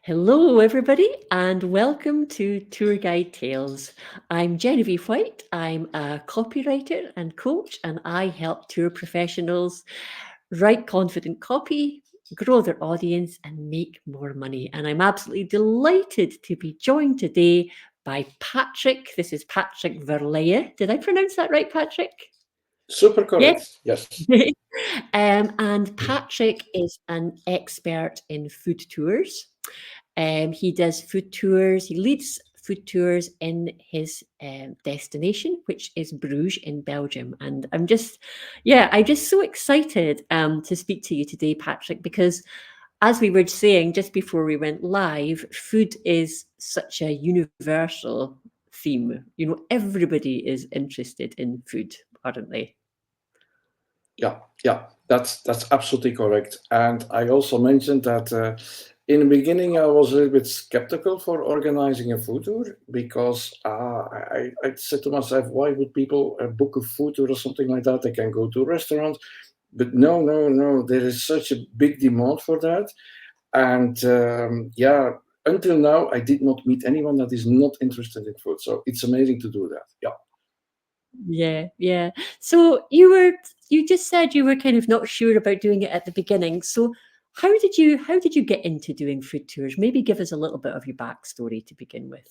Hello, everybody, and welcome to Tour Guide Tales. I'm Genevieve White. I'm a copywriter and coach, and I help tour professionals write confident copy, grow their audience, and make more money. And I'm absolutely delighted to be joined today by Patrick. This is Patrick Verleye. Did I pronounce that right, Patrick? Super Yes. correct. Yes. And Patrick is an expert in food tours. He does food tours. He leads food tours in his destination, which is Bruges in Belgium. And I'm just so excited to speak to you today, Patrick, because as we were saying just before we went live, food is such a universal theme. You know, everybody is interested in food, aren't they? Yeah, that's absolutely correct. And I also mentioned that in the beginning I was a little bit skeptical for organizing a food tour because I said to myself, why would people book a food tour or something like that? They can go to a restaurant, but no, there is such a big demand for that. And until now I did not meet anyone that is not interested in food. So it's amazing to do that. Yeah. Yeah, yeah. So you just said you were kind of not sure about doing it at the beginning. So how did you get into doing food tours? Maybe give us a little bit of your backstory to begin with.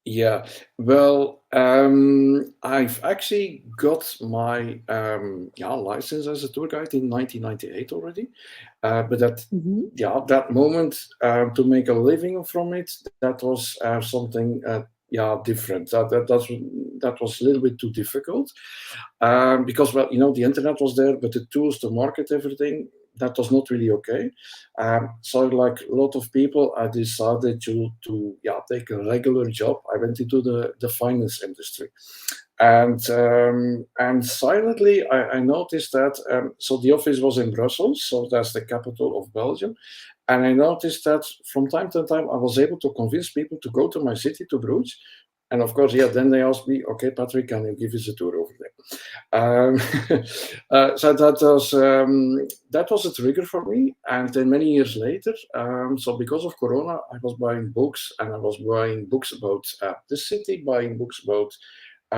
Yeah, well, I've actually got my license as a tour guide in 1998 already. But Hmm. that moment to make a living from it, that was something different. That was a little bit too difficult because well, the internet was there, but the tools to market everything that was not really okay. So, like a lot of people, I decided to take a regular job. I went into the finance industry, and silently I noticed that. So the office was in Brussels, so that's the capital of Belgium, and I noticed that from time to time I was able to convince people to go to my city, to Bruges. And of course, then they asked me, okay, Patrick, can you give us a tour over there? So that was a trigger for me. And then many years later, so because of Corona, I was buying books, and I was buying books about the city, buying books about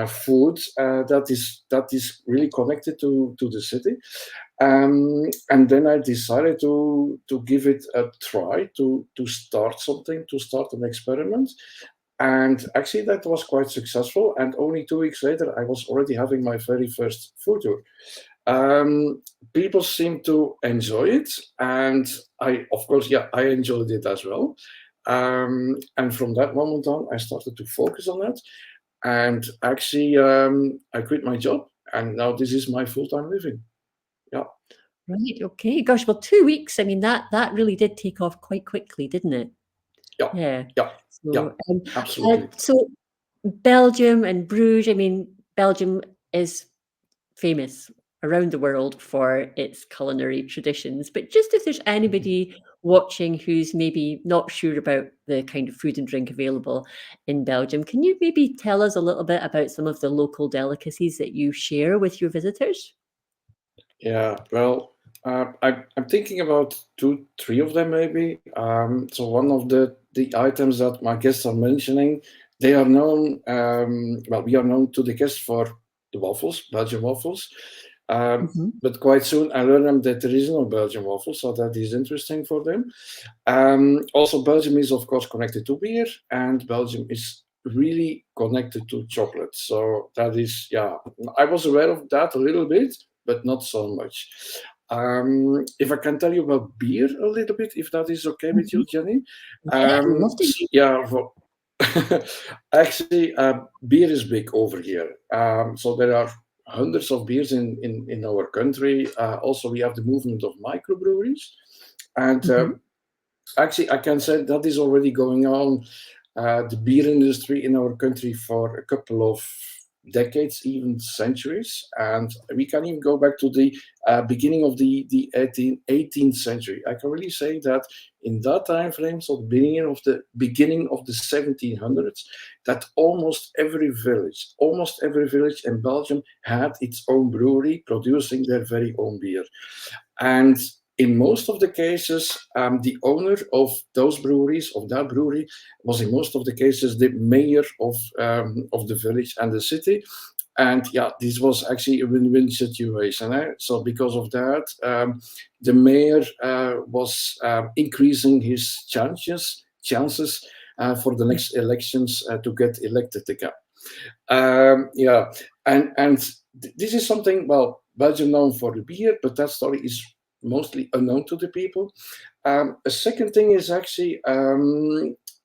food that is really connected to the city. And then I decided to give it a try, to start something, to start an experiment. And actually, that was quite successful. And only 2 weeks later, I was already having my very first food tour. Um, People seem to enjoy it, and of course, I enjoyed it as well. And from that moment on, I started to focus on it. And actually, I quit my job, and now this is my full-time living. Yeah, Right. Okay. Gosh. Well, 2 weeks. I mean, that really did take off quite quickly, didn't it? yeah, Yeah. yeah, yeah, absolutely. So Belgium and Bruges. I mean, Belgium is famous around the world for its culinary traditions. But just if there's anybody watching who's maybe not sure about the kind of food and drink available in Belgium, can you maybe tell us a little bit about some of the local delicacies that you share with your visitors? Yeah, well, I'm thinking about two, three of them maybe. So one of the items that my guests are mentioning, they are known. Well, we are known to the guests for the waffles, Belgian waffles. Mhm. But quite soon I learned them that there is no Belgian waffle, so that is interesting for them. Also, Belgium is of course connected to beer, and Belgium is really connected to chocolate. So that is, I was aware of that a little bit, but not so much. If I can tell you about beer a little bit, if that is okay with Mhm. you, Jenny. Yeah, we'd love to. Yeah, actually, beer is big over here. So there are hundreds of beers in our country. Also, we have the movement of microbreweries. And Mhm. actually, I can say that is already going on, the beer industry in our country for a couple of decades, even centuries. And we can even go back to the beginning of the 18th century. I can really say that in that time frame, so the beginning of the 1700s, that almost every village in Belgium had its own brewery producing their very own beer. And in most of the cases, the owner of those breweries, of that brewery, was in most of the cases the mayor of the village and the city. And yeah, this was actually a win-win situation. So because of that, the mayor was increasing his chances for the next elections to get elected again. Yeah, and this is something, well, Belgium known for the beer, but that story is mostly unknown to the people. A second thing is actually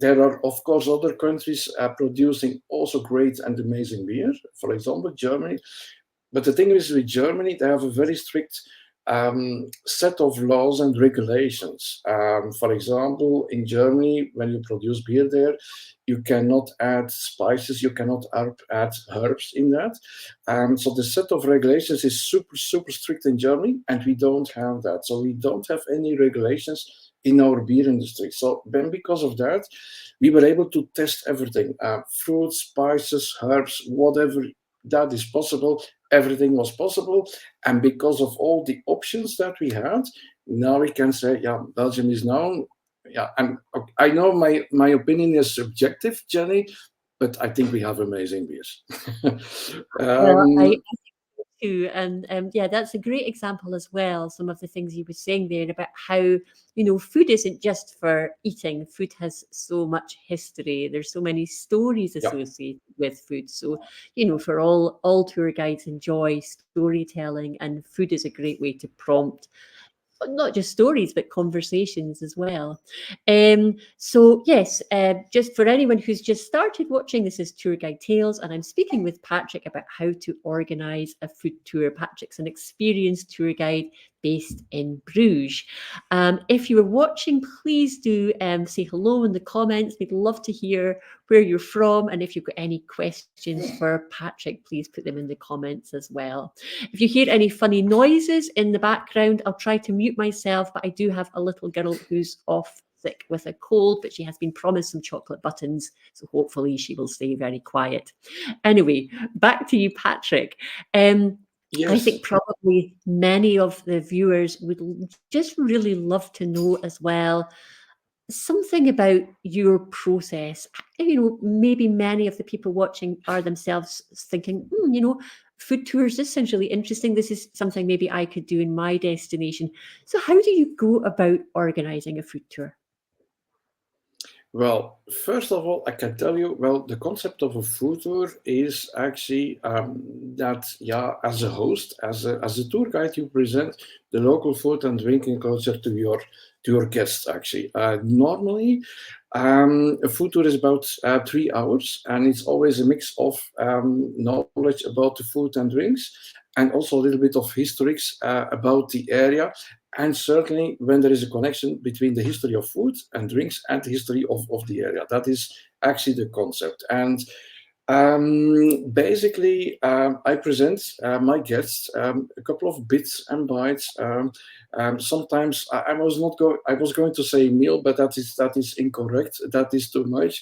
there are, of course, other countries producing also great and amazing beer. For example, Germany. But the thing is, with Germany, they have a very strict set of laws and regulations. For example, in Germany, when you produce beer there, you cannot add spices, you cannot add herbs in that. So the set of regulations is super, super strict in Germany, and we don't have that. So we don't have any regulations in our beer industry. So then because of that, we were able to test everything, fruits, spices, herbs, whatever that is possible. Everything was possible. And because of all the options that we had, now we can say, yeah, Belgium is known. Yeah, and I know my opinion is subjective, Jenny, but I think we have amazing beers. Well, I um, too. And yeah, that's a great example as well. Some of the things you were saying there about how, food isn't just for eating. Food has so much history. There's so many stories yeah, associated with food. So, for all tour guides enjoy storytelling, and food is a great way to prompt not just stories, but conversations as well. So, yes, just for anyone who's just started watching, this is Tour Guide Tales, and I'm speaking with Patrick about how to organise a food tour. Patrick's an experienced tour guide based in Bruges. If you are watching, please do say hello in the comments. We'd love to hear where you're from, and if you've got any questions for Patrick, please put them in the comments as well. If you hear any funny noises in the background, I'll try to mute myself, but I do have a little girl who's off sick with a cold, but she has been promised some chocolate buttons, so hopefully she will stay very quiet. Anyway, back to you, Patrick. I think yes. probably many of the viewers would just really love to know as well something about your process. Maybe many of the people watching are themselves thinking, food tours, this sounds really interesting. This is something maybe I could do in my destination. So how do you go about organizing a food tour? Well, first of all, I can tell you, well, the concept of a food tour is actually that, yeah, as a host, as a tour guide, you present the local food and drinking culture to your guests. Actually, normally, a food tour is about 3 hours, and it's always a mix of knowledge about the food and drinks, and also a little bit of histories about the area, and certainly when there is a connection between the history of food and drinks and the history of the area. That is actually the concept. And basically, I present my guests a couple of bits and bytes. Sometimes I was going to say meal, but that is incorrect. That is too much.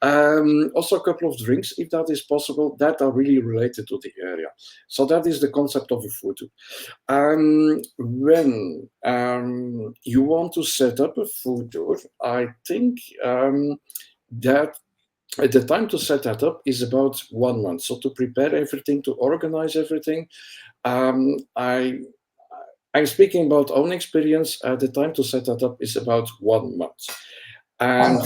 Also, a couple of drinks, if that is possible, that are really related to the area. So that is the concept of a food tour. When you want to set up a food tour, I think that the time to set that up is about 1 month. So to prepare everything, to organize everything, um, I I'm speaking about own experience. The time to set that up is about 1 month. And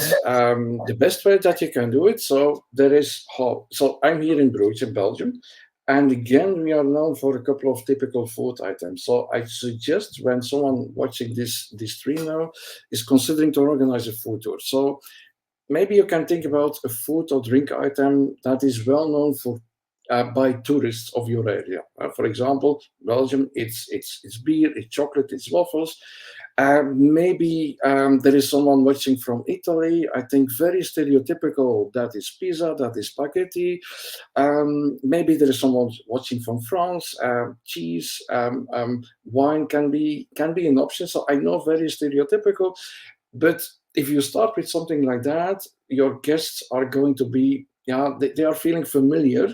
the best way that you can do it, so there is how. So I'm here in Bruges, in Belgium, and again we are known for a couple of typical food items. So I suggest when someone watching this stream now is considering to organize a food tour. So maybe you can think about a food or drink item that is well known for by tourists of your area. For example, Belgium, it's beer, it's chocolate, it's waffles. Maybe there is someone watching from Italy. I think very stereotypical. That is pizza, that is spaghetti. Maybe there is someone watching from France. Cheese, wine can be an option. So I know very stereotypical, but if you start with something like that, your guests are going to be they are feeling familiar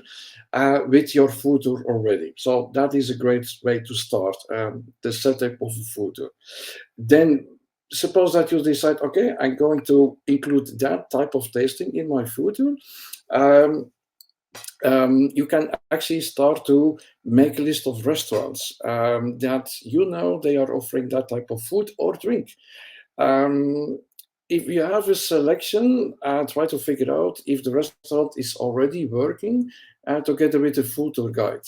with your food tour already. So that is a great way to start the setup of a food tour. Then suppose that you decide, okay, I'm going to include that type of tasting in my food tour. Um, you can actually start to make a list of restaurants that they are offering that type of food or drink. Um, if you have a selection, try to figure out if the restaurant is already working together with a food tour guide.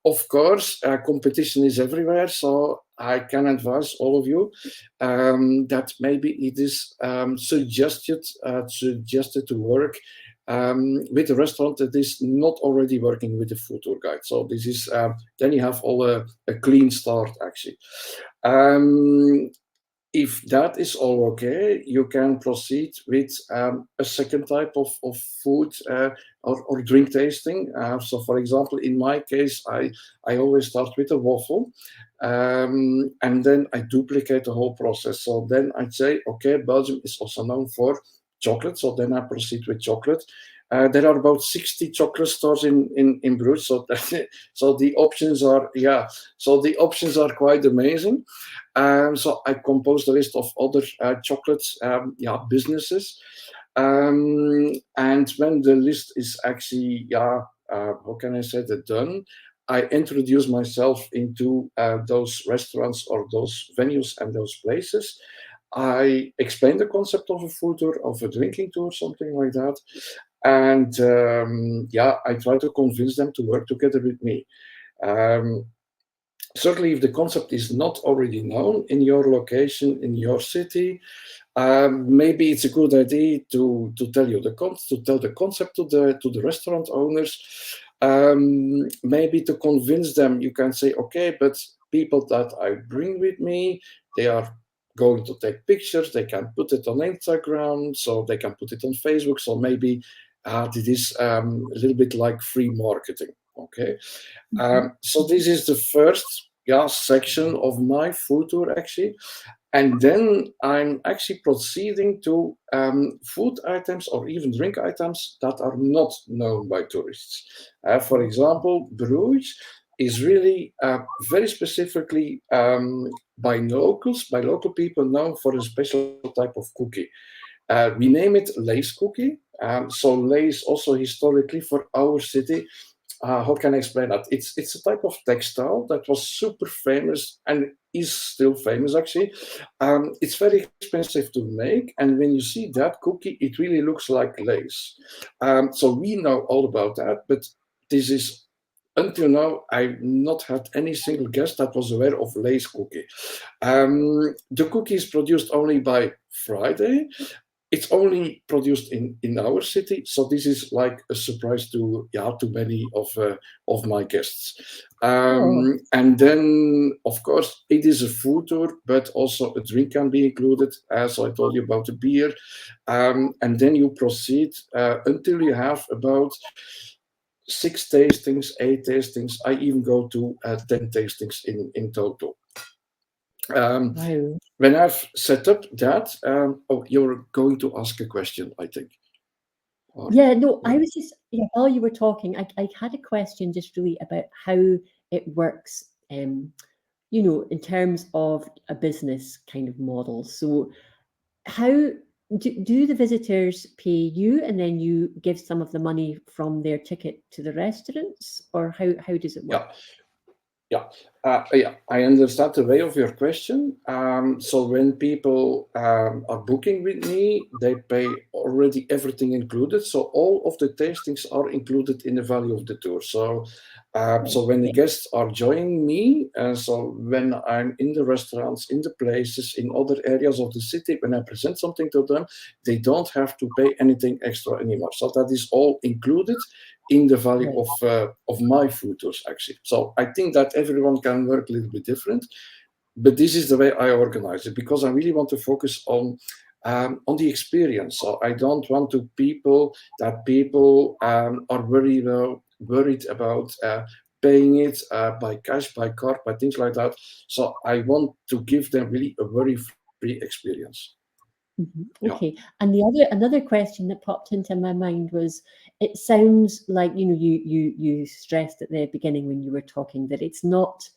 Of course, competition is everywhere, so I can advise all of you that maybe it is suggested to work with a restaurant that is not already working with a food tour guide. So this is then you have all a clean start actually. If that is all okay, you can proceed with a second type of food or drink tasting. So, for example, in my case, I always start with a waffle, and then I duplicate the whole process. So then I'd say, okay, Belgium is also known for chocolate, so then I proceed with chocolate. There are about 60 chocolate stores in Bruges, so so the options are quite amazing. So I composed a list of other chocolate businesses, and when the list is actually how can I say that done, I introduce myself into those restaurants or those venues and those places. I explain the concept of a food tour, of a drinking tour, something like that, and I try to convince them to work together with me. Um, Certainly, if the concept is not already known in your location, in your city, maybe it's a good idea to tell the concept to the restaurant owners. Maybe to convince them, you can say, okay, but people that I bring with me, they are going to take pictures. They can put it on Instagram, so they can put it on Facebook. So maybe it is a little bit like free marketing. Okay. So this is the first section of my food tour actually, and then I'm actually proceeding to food items or even drink items that are not known by tourists. For example, Bruges is really very specifically by local people known for a special type of cookie. We name it Lace cookie. So Lace also historically for our city, how can I explain that? It's a type of textile that was super famous and is still famous actually. It's very expensive to make, and when you see that cookie, it really looks like lace. So we know all about that, but this is until now I've not had any single guest that was aware of lace cookie. The cookie is produced only by Friday. It's only produced in our city, so this is like a surprise to many of my guests. Oh, And then, of course, it is a food tour, but also a drink can be included, as I told you about the beer. And then you proceed until you have about 6 tastings, 8 tastings. I even go to 10 tastings in total. Um, wow. when I've set up that, you're going to ask a question, I think. Or Yeah, no, I yeah, was just, yeah, while you were talking, I had a question just really about how it works, in terms of a business kind of model. So, how do the visitors pay you and then you give some of the money from their ticket to the restaurants, or how does it yeah. work? Yeah, I understand the way of your question. So when people are booking with me, they pay already everything included. So all of the tastings are included in the value of the tour. Right. So when the Yeah. guests are joining me, so when I'm in the restaurants, in the places, in other areas of the city, when I present something to them, they don't have to pay anything extra anymore. So that is all included in the value Right. of my food tours actually. So I think that everyone can work a little bit different, but this is the way I organize it because I really want to focus on the experience. So I don't want to people are worried about paying it by cash, by card, by things like that. So I want to give them really a very free experience. Yeah, Okay. And another question that popped into my mind was, it sounds like, you stressed at the beginning when you were talking that it's not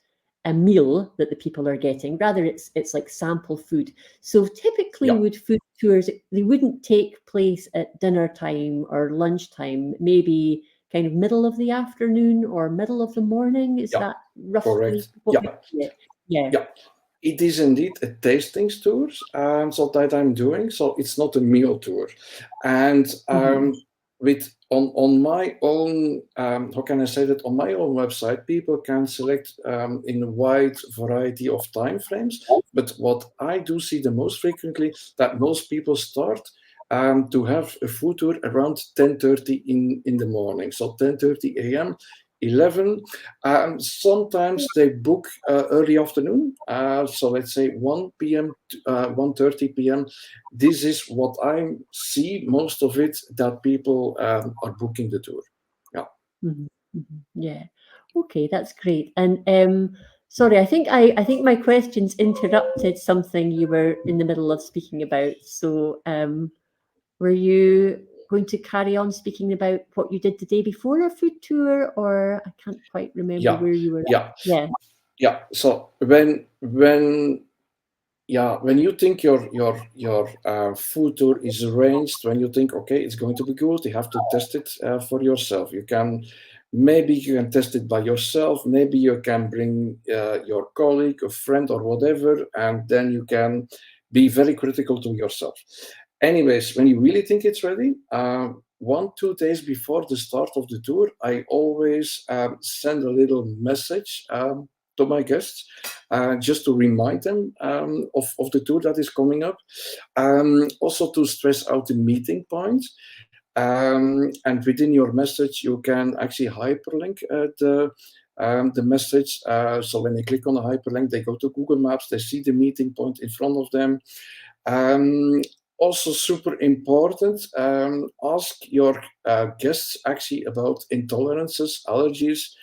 a meal that the people are getting, rather it's like sample food. So typically yeah, with food tours, they wouldn't take place at dinner time or lunchtime, maybe kind of middle of the afternoon or middle of the morning. Is yeah, that roughly correct. what you? Yeah, Yeah. Yeah. yeah. It is indeed a tasting tour, so that I'm doing. So it's not a meal tour, and Mhm. with on my own, how can I say that? On my own website, people can select in a wide variety of time frames. But what I do see the most frequently, that most people start to have a food tour around 10:30 in the morning. So 10:30 a.m. 11. Sometimes they book early afternoon, so let's say 1 p.m. 1:30 p.m. This is what I see most of it, that people are booking the tour. Yeah, Mhm, mhm. Yeah. Okay, that's great. And sorry, I think my questions interrupted something you were in the middle of speaking about. So were you going to carry on speaking about what you did the day before a food tour, or I can't quite remember yeah, where you were at. yeah, Yeah. yeah. So when you think your food tour is arranged, when you think, okay, it's going to be good, you have to test it for yourself. Maybe you can test it by yourself. Maybe you can bring your colleague, a friend, or whatever, and then you can be very critical to yourself. Anyways, when you really think it's ready, 1 2 days before the start of the tour, I always send a little message to my guests, just to remind them of the tour that is coming up. Also to stress out the meeting points. And within your message, you can actually hyperlink the message. So when they click on the hyperlink, they go to Google Maps, they see the meeting point in front of them. Um, Also super important, ask your guests actually about intolerances, allergies.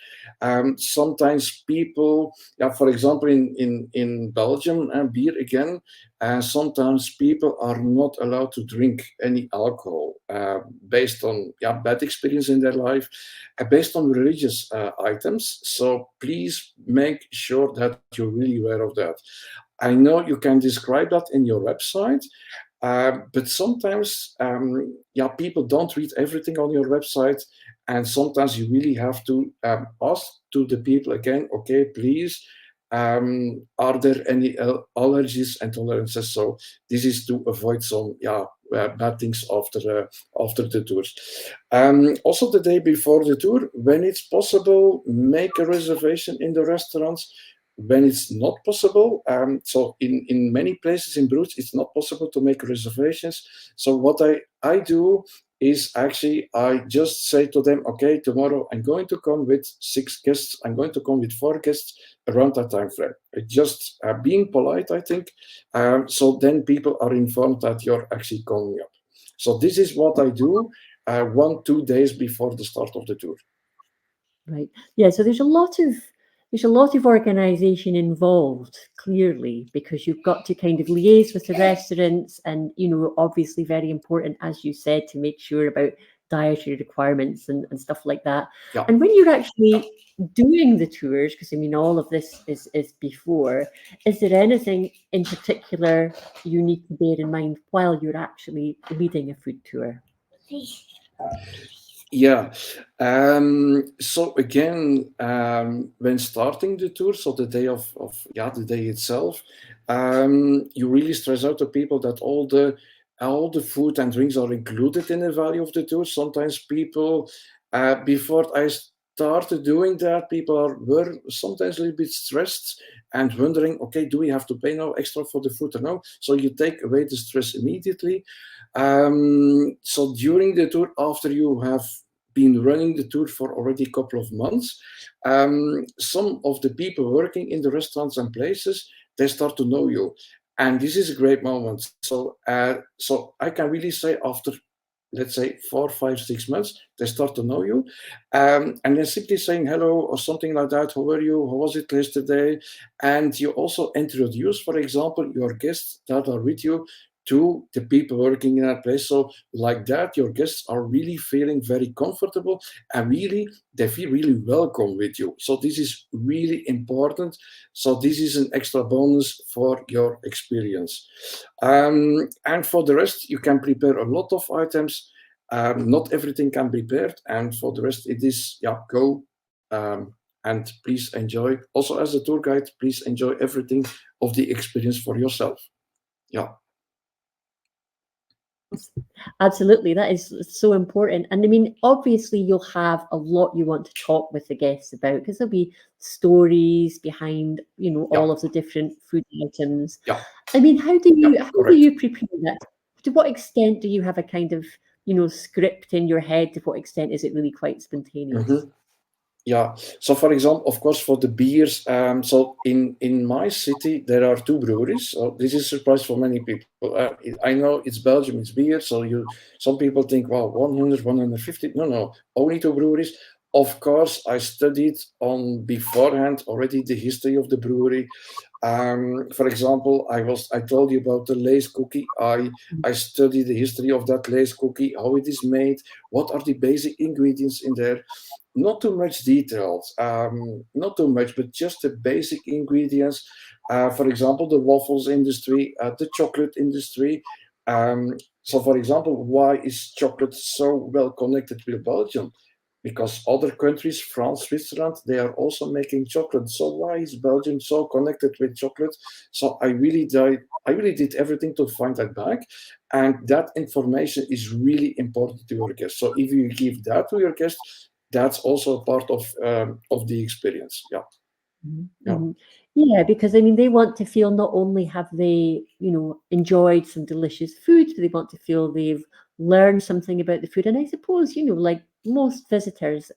Sometimes people, yeah, for example, in Belgium, and beer again, sometimes people are not allowed to drink any alcohol based on, yeah, bad experience in their life, based on religious items. So please make sure that you're really aware of that. I know you can describe that in your website, but sometimes, yeah, people don't read everything on your website, and sometimes you really have to ask to the people again. Okay, please, are there any allergies and tolerances? So this is to avoid some, yeah, bad things after the tours. Also, the day before the tour, when it's possible, make a reservation in the restaurants. When it's not possible, so in many places in Bruges, it's not possible to make reservations. So what I do is actually I just say to them, okay, tomorrow I'm going to come with 6 guests. I'm going to come with 4 guests around that time frame. Just being polite, I think. So then people are informed that you're actually coming up. So this is what I do 1 2 days before the start of the tour. Right. Yeah, so there's a lot of organization involved, clearly, because you've got to kind of liaise with the restaurants and, obviously very important, as you said, to make sure about dietary requirements and stuff like that. Yeah. And when you're actually doing the tours, because I mean all of this is before, is there anything in particular you need to bear in mind while you're actually leading a food tour? Yeah. So again, when starting the tour, so the day of yeah, the day itself, you really stress out to people that all the food and drinks are included in the value of the tour. Sometimes people, before I started doing that, people were sometimes a little bit stressed and wondering, okay, do we have to pay now extra for the food or no? So you take away the stress immediately. So during the tour, after you have been running the tour for already a couple of months, some of the people working in the restaurants and places, they start to know you, and this is a great moment. So I can really say after, let's say, 4 5 6 months, they start to know you, and then simply saying hello or something like that. How are you? How was it yesterday? And you also introduce, for example, your guests that are with you to the people working in that place. So like that, your guests are really feeling very comfortable, and really they feel really welcome with you. So this is really important. So this is an extra bonus for your experience. And for the rest, you can prepare a lot of items. Not everything can be prepared, and for the rest, it is, yeah, go, and please enjoy. Also, as a tour guide, please enjoy everything of the experience for yourself. Yeah. Absolutely, that is so important. And I mean, obviously, you'll have a lot you want to talk with the guests about because there'll be stories behind, Yeah. all of the different food items. Yeah. I mean, how do Yeah. Correct. you prepare that? To what extent do you have a kind of, script in your head? To what extent is it really quite spontaneous? Mhm. Yeah. So, for example, of course, for the beers, so in my city there are two breweries. So this is a surprise for many people. I know it's Belgium, it's beer. So some people think, wow, 100, 150. No, no, only two breweries. Of course, I studied on beforehand already the history of the brewery. For example, I told you about the lace cookie. I studied the history of that lace cookie, how it is made, what are the basic ingredients in there. Not too much details, not too much, but just the basic ingredients. For example, the waffles industry, the chocolate industry. So, for example, why is chocolate so well connected with Belgium? Because other countries, France, Switzerland, they are also making chocolate. So why is Belgium so connected with chocolate? So I really did everything to find that back, and that information is really important to your guests. So if you give that to your guests, that's also a part of the experience. Yeah, Mhm, yeah, mhm. Yeah, because I mean, they want to feel not only have they, enjoyed some delicious food, but they want to feel they've learned something about the food. And I suppose, like most visitors,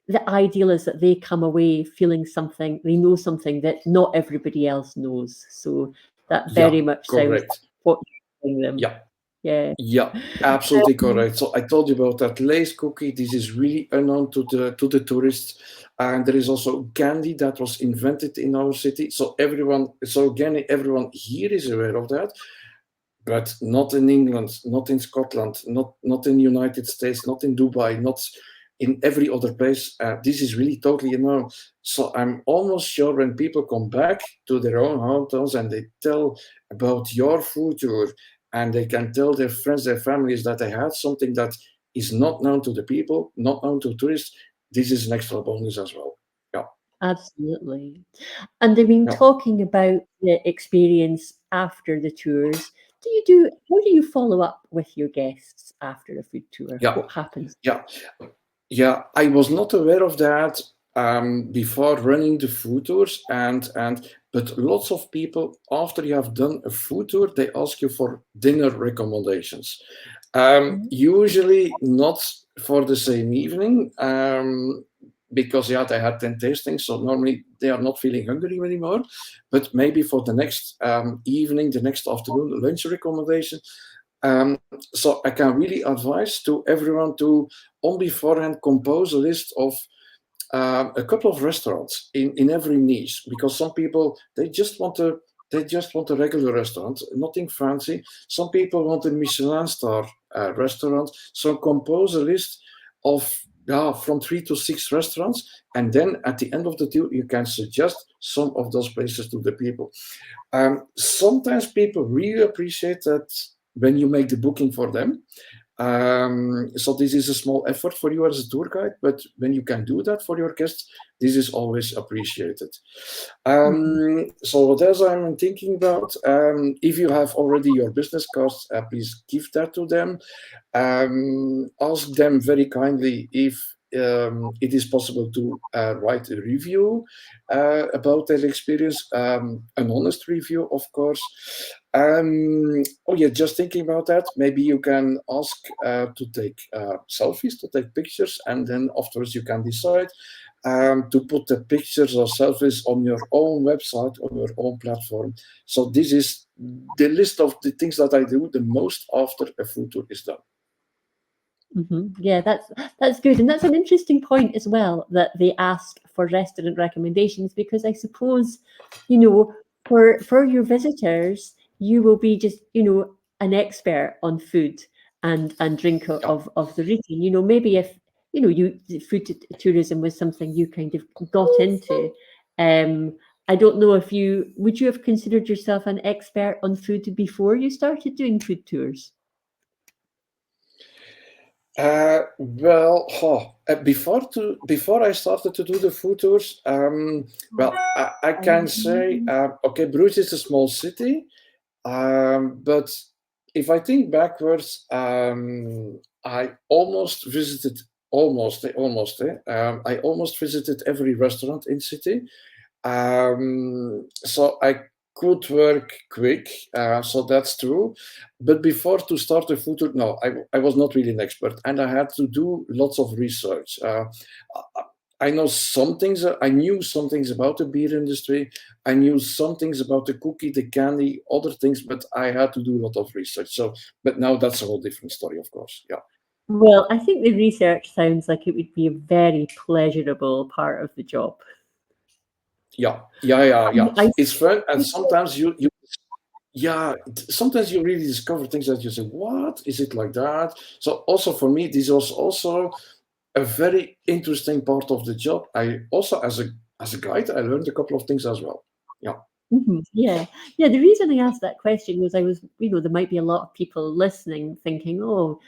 the ideal is that they come away feeling something, they know something that not everybody else knows. So that very yeah, much sounds like correct. what you're telling them. Yeah. Yeah. Yeah, absolutely Um, correct. So I told you about that lace cookie. This is really unknown to the tourists. And there is also candy that was invented in our city. So again, everyone here is aware of that, but not in England, not in Scotland, not in United States, not in Dubai, not in every other place. This is really totally unknown. So I'm almost sure when people come back to their own hometowns and they tell about your food tour, and they can tell their friends, their families that they had something that is not known to the people, not known to tourists, this is an extra bonus as well. Yeah, Absolutely. And I mean, yeah, talking about the experience after the tours, how do you follow up with your guests after a food tour? yeah, What happens? yeah. Yeah, I was not aware of that before running the food tours, and but lots of people after you have done a food tour, they ask you for dinner recommendations. Mhm. Usually not for the same evening, because yeah, they had 10 tastings, so normally they are not feeling hungry anymore. But maybe for the next evening, the next afternoon, lunch recommendation. So I can really advise to everyone to on beforehand compose a list of a couple of restaurants in every niche, because some people they just want a regular restaurant, nothing fancy. Some people want a Michelin star restaurant. So compose a list of, yeah, from 3 to 6 restaurants, and then at the end of the tour you can suggest some of those places to the people. Sometimes people really appreciate that when you make the booking for them. So this is a small effort for you as a tour guide, but when you can do that for your guests, this is always appreciated. Mhm. So what else I'm thinking about? If you have already your business cards, please give that to them. Ask them very kindly if it is possible to write a review about their experience, an honest review, of course. Oh yeah, just thinking about that, maybe you can ask to take selfies, to take pictures, and then afterwards you can decide to put the pictures or selfies on your own website, on your own platform. So this is the list of the things that I do the most after a food tour is done. Yeah, that's good, and that's an interesting point as well that they ask for restaurant recommendations because I suppose, for your visitors, you will be just an expert on food and drink yeah. of the region. Maybe if food tourism was something you kind of got into. I don't know if would you have considered yourself an expert on food before you started doing food tours? Well, before I started to do the food tours, well, I can say, okay, Bruges is a small city, but if I think backwards, I almost visited I almost visited every restaurant in city. So I could work quick, so that's true. But before to start a food tour, no, I was not really an expert, and I had to do lots of research. I know some things. I knew some things about the beer industry. I knew some things about the cookie, the candy, other things, but I had to do a lot of research. So, but now that's a whole different story, of course. Yeah, Well, I think the research sounds like it would be a very pleasurable part of the job. yeah. I It's fun, and sometimes yeah, sometimes you really discover things that you say, "What is it like that?" So also for me, this was also a very interesting part of the job. I also, as a guide, I learned a couple of things as well. Yeah, Yeah. Yeah. The reason I asked that question was there might be a lot of people listening thinking, oh,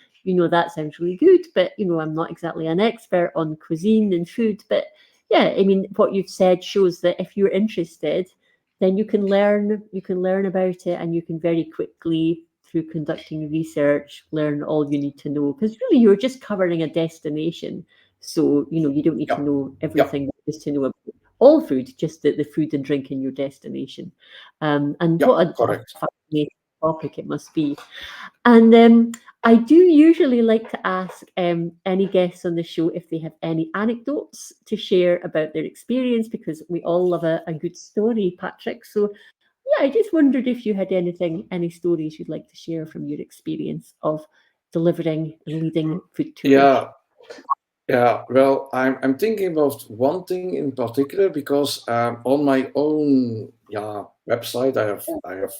that sounds really good, but, I'm not exactly an expert on cuisine and food. But yeah, I mean, what you've said shows that if you're interested, then you can learn about it, and you can very quickly, through conducting research, learn all you need to know. Because really, you're just covering a destination. So, you don't need to yeah, know yeah, everything just to know about all food, just the food and drink in your destination. And yeah, what a correct. fascinating topic it must be. And I do usually like to ask any guests on the show if they have any anecdotes to share about their experience, because we all love a good story, Patrick. So, yeah, I just wondered if you had any stories you'd like to share from your experience of delivering and leading food tours. Yeah, yeah. Well, I'm thinking about one thing in particular because on my own website I have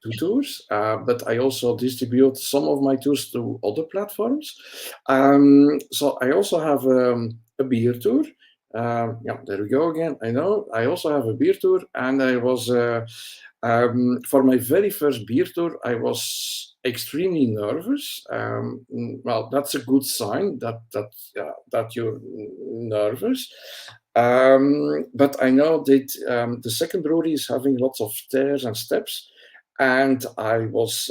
two tours, but I also distribute some of my tours to other platforms. So I also have a beer tour. Yeah, there we go again. I know. I also have a beer tour, and I was for my very first beer tour, I was extremely nervous. Well, that's a good sign that you're nervous. But I know that the second brewery is having lots of stairs and steps, and I was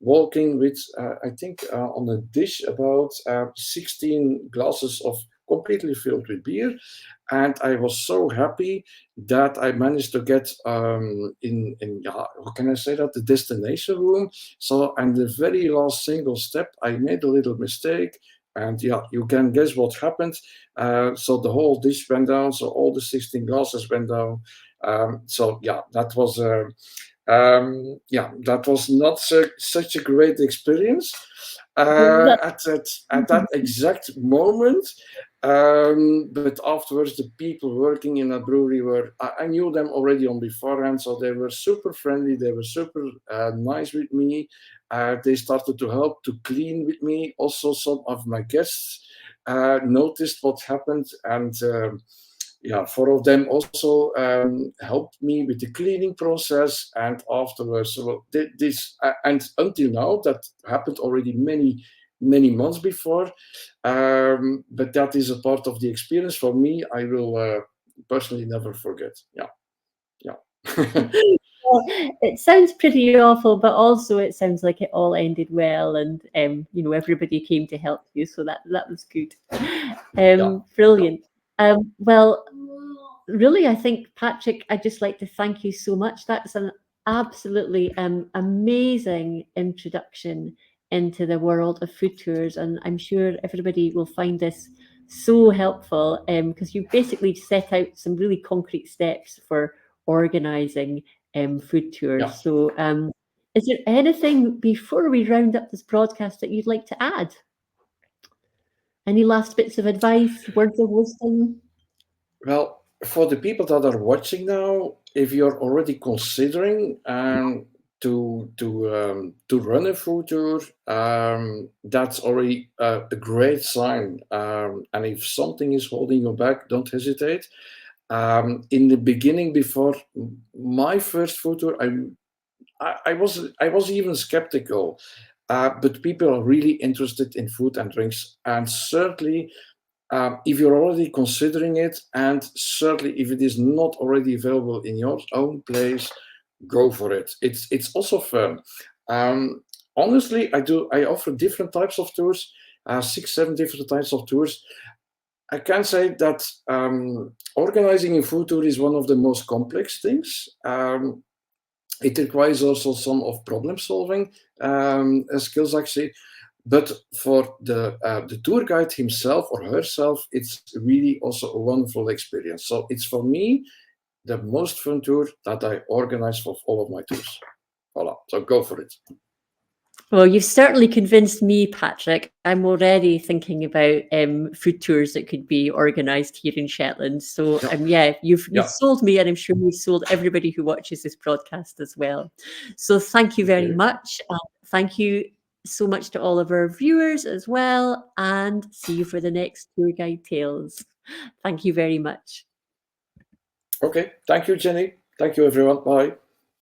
walking with I think on a dish about 16 glasses of completely filled with beer, and I was so happy that I managed to get in how can I say that, the destination room. So, and the very last single step, I made a little mistake, and yeah, you can guess what happened. So the whole dish went down, so all the 16 glasses went down. So yeah, that was that was not such a great experience at that exact moment. But afterwards, the people working in a brewery I knew them already on beforehand, so they were super friendly. They were super nice with me. They started to help to clean with me. Also, some of my guests noticed what happened, and yeah, four of them also helped me with the cleaning process. And afterwards, so this and until now, that happened already many months before. But that is a part of the experience for me. I will personally never forget. Yeah, yeah. Well, it sounds pretty awful, but also it sounds like it all ended well, and everybody came to help you, so that was good. Yeah, yeah, Brilliant. Well, really, I think, Patrick, I'd just like to thank you so much. That's an absolutely amazing introduction into the world of food tours, and I'm sure everybody will find this so helpful, because you've basically set out some really concrete steps for organising food yeah. tours. So, is there anything before we round up this broadcast that you'd like to add? Any last bits of advice, words of wisdom? Well, for the people that are watching now, if you're already considering to run a food tour, that's already a great sign. And if something is holding you back, don't hesitate. In the beginning, before my first food tour, I was even skeptical, but people are really interested in food and drinks, and certainly if you're already considering it, and certainly if it is not already available in your own place, go for it. It's also fun. Honestly, I offer different types of tours, 6, 7 different types of tours. I can say that organizing a food tour is one of the most complex things. It requires also some of problem solving skills, actually. But for the tour guide himself or herself, it's really also a wonderful experience. So it's, for me, the most fun tour that I organize for all of my tours. Voila. So go for it. Well, you've certainly convinced me, Patrick. I'm already thinking about food tours that could be organised here in Shetland. So, Yeah. you've Yeah. sold me, and I'm sure you've sold everybody who watches this broadcast as well. So, thank you very much. Thank you so much to all of our viewers as well, and see you for the next Tour Guide Tales. Thank you very much. Okay. Thank you, Jenny. Thank you, everyone. Bye.